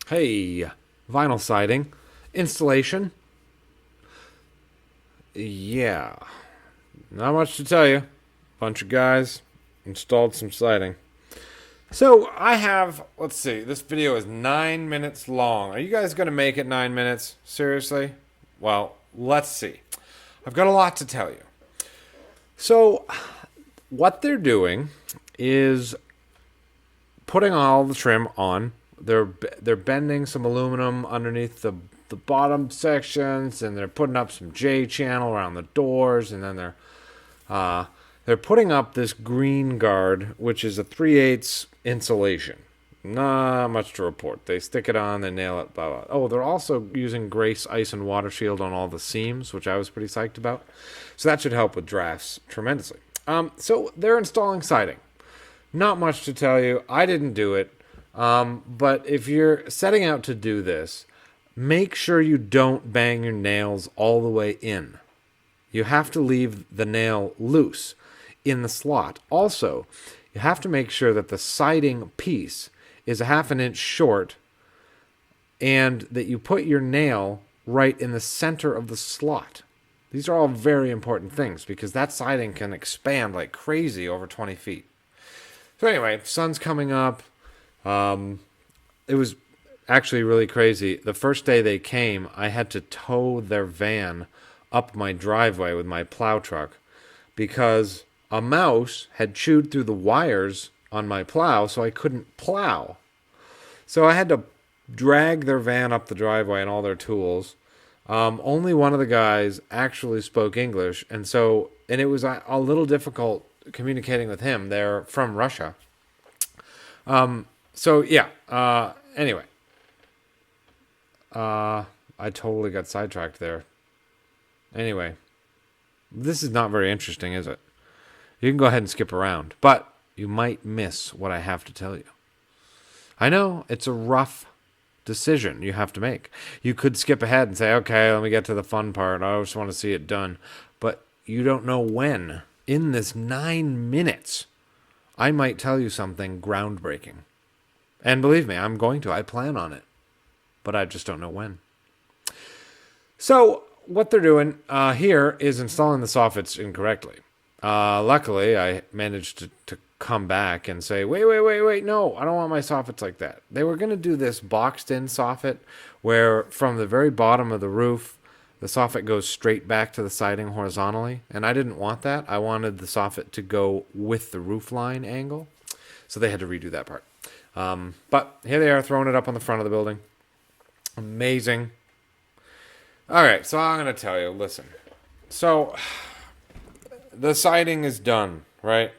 Hey, vinyl siding. Installation. Yeah, not much to tell you. Bunch of guys installed some siding. So I have, let's see, this video is 9 minutes long. Are you guys going to make it 9 minutes? Seriously? Well, let's see. I've got a lot to tell you. So, what they're doing is putting all the trim on. They're bending some aluminum underneath the bottom sections, and they're putting up some J channel around the doors, and then they're putting up this green guard, which is a 3/8 insulation. Not much to report. They stick it on, they nail it, blah, blah. Oh, they're also using Grace Ice and Water Shield on all the seams, which I was pretty psyched about. So that should help with drafts tremendously. So they're installing siding. Not much to tell you. I didn't do it. But if you're setting out to do this, make sure you don't bang your nails all the way in. You have to leave the nail loose in the slot. Also, you have to make sure that the siding piece is a half an inch short and that you put your nail right in the center of the slot. These are all very important things because that siding can expand like crazy over 20 feet. So anyway, sun's coming up. It was actually really crazy. The first day they came, I had to tow their van up my driveway with my plow truck because a mouse had chewed through the wires on my plow, so I couldn't plow. So I had to drag their van up the driveway and all their tools. Only one of the guys actually spoke English, and it was a little difficult communicating with him. They're from Russia. Anyway, I totally got sidetracked there. Anyway, this is not very interesting, is it? You can go ahead and skip around, but you might miss what I have to tell you. I know it's a rough decision you have to make. You could skip ahead and say, okay, let me get to the fun part. I just want to see it done. But you don't know when. In this 9 minutes, I might tell you something groundbreaking. And believe me, I'm going to. I plan on it. But I just don't know when. So, what they're doing here is installing the soffits incorrectly. Luckily, I managed to come back and say, wait, no, I don't want my soffits like that. They were going to do this boxed-in soffit where from the very bottom of the roof, the soffit goes straight back to the siding horizontally, and I didn't want that. I wanted the soffit to go with the roof line angle, so they had to redo that part. But here they are throwing it up on the front of the building. Amazing. All right, so I'm going to tell you, listen. So the siding is done, right?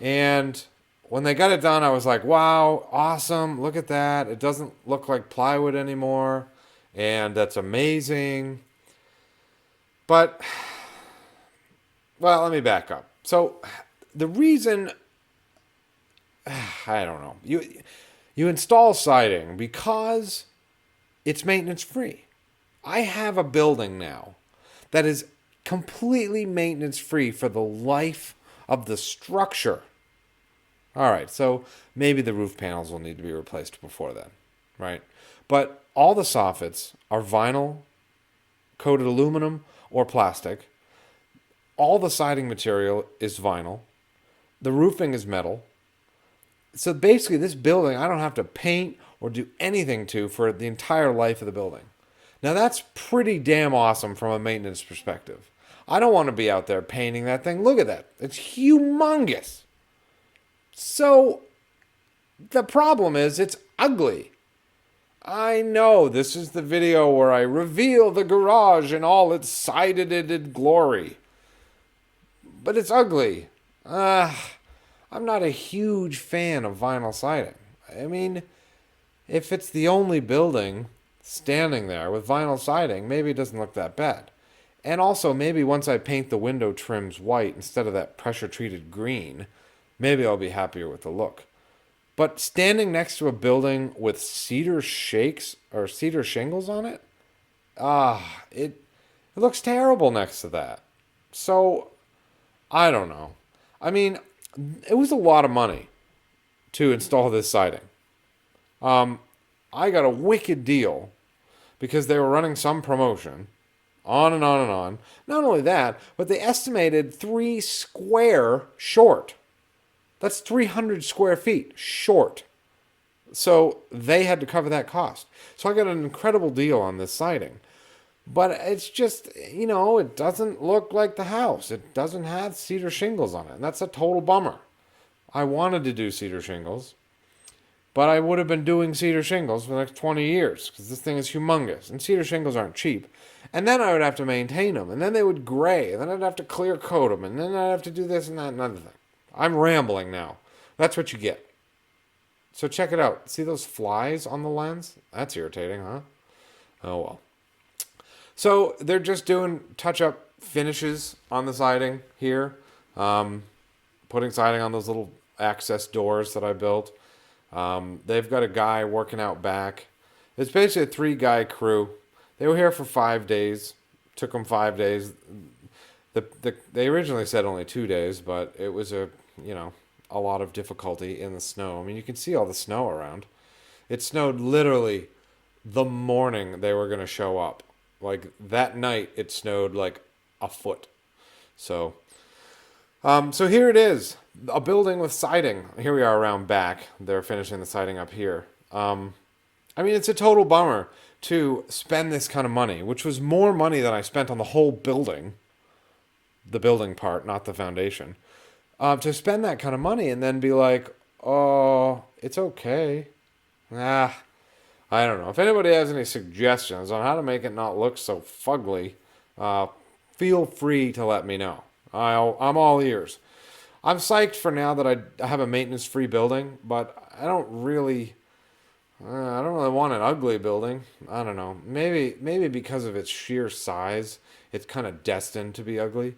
And when they got it done, I was like, wow, awesome. Look at that. It doesn't look like plywood anymore. And that's amazing. But, well, let me back up. So the reason, I don't know. You install siding because it's maintenance free. I have a building now that is completely maintenance free for the life of the structure. All right, so maybe the roof panels will need to be replaced before then, right? But all the soffits are vinyl, coated aluminum, or plastic. All the siding material is vinyl. The roofing is metal. So basically, this building, I don't have to paint or do anything to for the entire life of the building. Now, that's pretty damn awesome from a maintenance perspective. I don't want to be out there painting that thing. Look at that. It's humongous. So, the problem is it's ugly. I know this is the video where I reveal the garage in all its sided glory. But it's ugly. I'm not a huge fan of vinyl siding. I mean, if it's the only building standing there with vinyl siding, maybe it doesn't look that bad. And also, maybe once I paint the window trims white instead of that pressure-treated green, maybe I'll be happier with the look. But standing next to a building with cedar shingles on it, it looks terrible next to that. So, I don't know. I mean, it was a lot of money to install this siding. I got a wicked deal because they were running some promotion. On and on and on. Not only that, but they estimated 3 square short. That's 300 square feet short. So they had to cover that cost. So I got an incredible deal on this siding. But it's just, it doesn't look like the house. It doesn't have cedar shingles on it. And that's a total bummer. I wanted to do cedar shingles, but I would have been doing cedar shingles for the next 20 years because this thing is humongous. And cedar shingles aren't cheap. And then I would have to maintain them. And then they would gray. And then I'd have to clear coat them. And then I'd have to do this and that and other thing. I'm rambling now. That's what you get. So check it out. See those flies on the lens? That's irritating, huh? Oh, well. So they're just doing touch-up finishes on the siding here. Putting siding on those little access doors that I built. They've got a guy working out back. It's basically a 3-guy crew. They were here for 5 days. Took them 5 days. They originally said only 2 days, but it was a lot of difficulty in the snow. I mean, you can see all the snow around. It snowed literally the morning they were going to show up. Like that night, it snowed like a foot. So here it is, a building with siding. Here we are around back. They're finishing the siding up here. I mean, it's a total bummer to spend this kind of money, which was more money than I spent on the whole building. The building part, not the foundation. To spend that kind of money and then be like, oh, it's okay. I don't know. If anybody has any suggestions on how to make it not look so fugly, feel free to let me know. I'm all ears. I'm psyched for now that I have a maintenance-free building, but I don't really want an ugly building. I don't know. Maybe because of its sheer size, it's kind of destined to be ugly.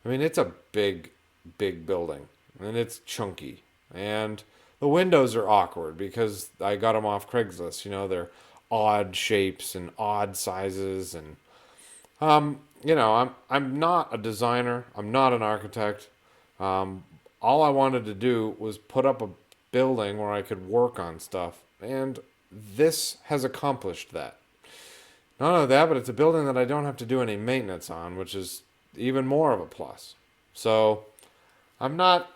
I mean, it's a big building, and it's chunky, and the windows are awkward because I got them off Craigslist. They're odd shapes and odd sizes, and I'm not a designer. I'm not an architect. All I wanted to do was put up a building where I could work on stuff, and this has accomplished that. Not only that, but it's a building that I don't have to do any maintenance on, which is even more of a plus. So I'm not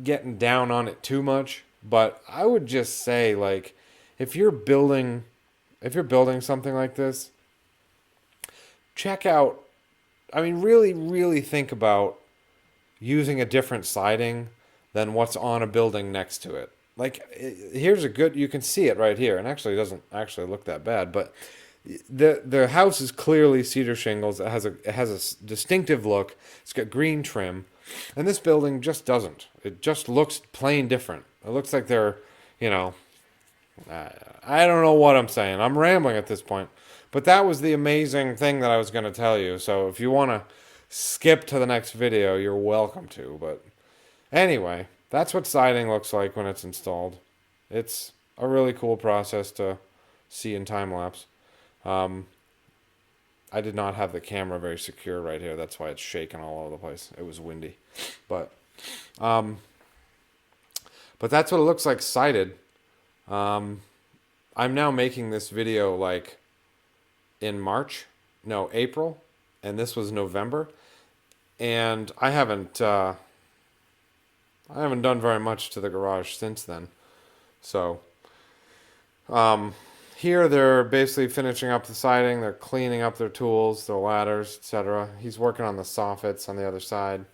getting down on it too much, but I would just say, like, if you're building something like this, check out, I mean, really, really think about using a different siding than what's on a building next to it. Like, here's you can see it right here, and actually it doesn't actually look that bad, but the house is clearly cedar shingles. It has a distinctive look. It's got green trim, and this building just doesn't. It just looks plain different. It looks like they're, I don't know what I'm saying. I'm rambling at this point, but that was the amazing thing that I was going to tell you. So if you want to skip to the next video, you're welcome to. But anyway, that's what siding looks like when it's installed. It's a really cool process to see in time lapse. I did not have the camera very secure right here. That's why it's shaking all over the place. It was windy. But that's what it looks like sided. I'm now making this video like in April, and this was November. And I haven't done very much to the garage since then. So, here they're basically finishing up the siding. They're cleaning up their tools, their ladders, etc. He's working on the soffits on the other side.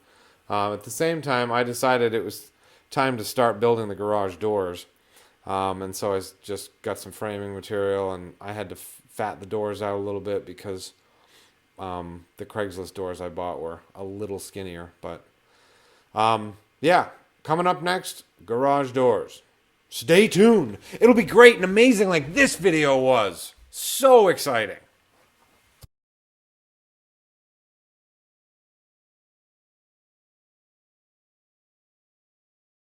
At the same time, I decided it was time to start building the garage doors. And so I just got some framing material, and I had to fat the doors out a little bit because the Craigslist doors I bought were a little skinnier. But yeah, coming up next, garage doors. Stay tuned. It'll be great and amazing like this video was. So exciting.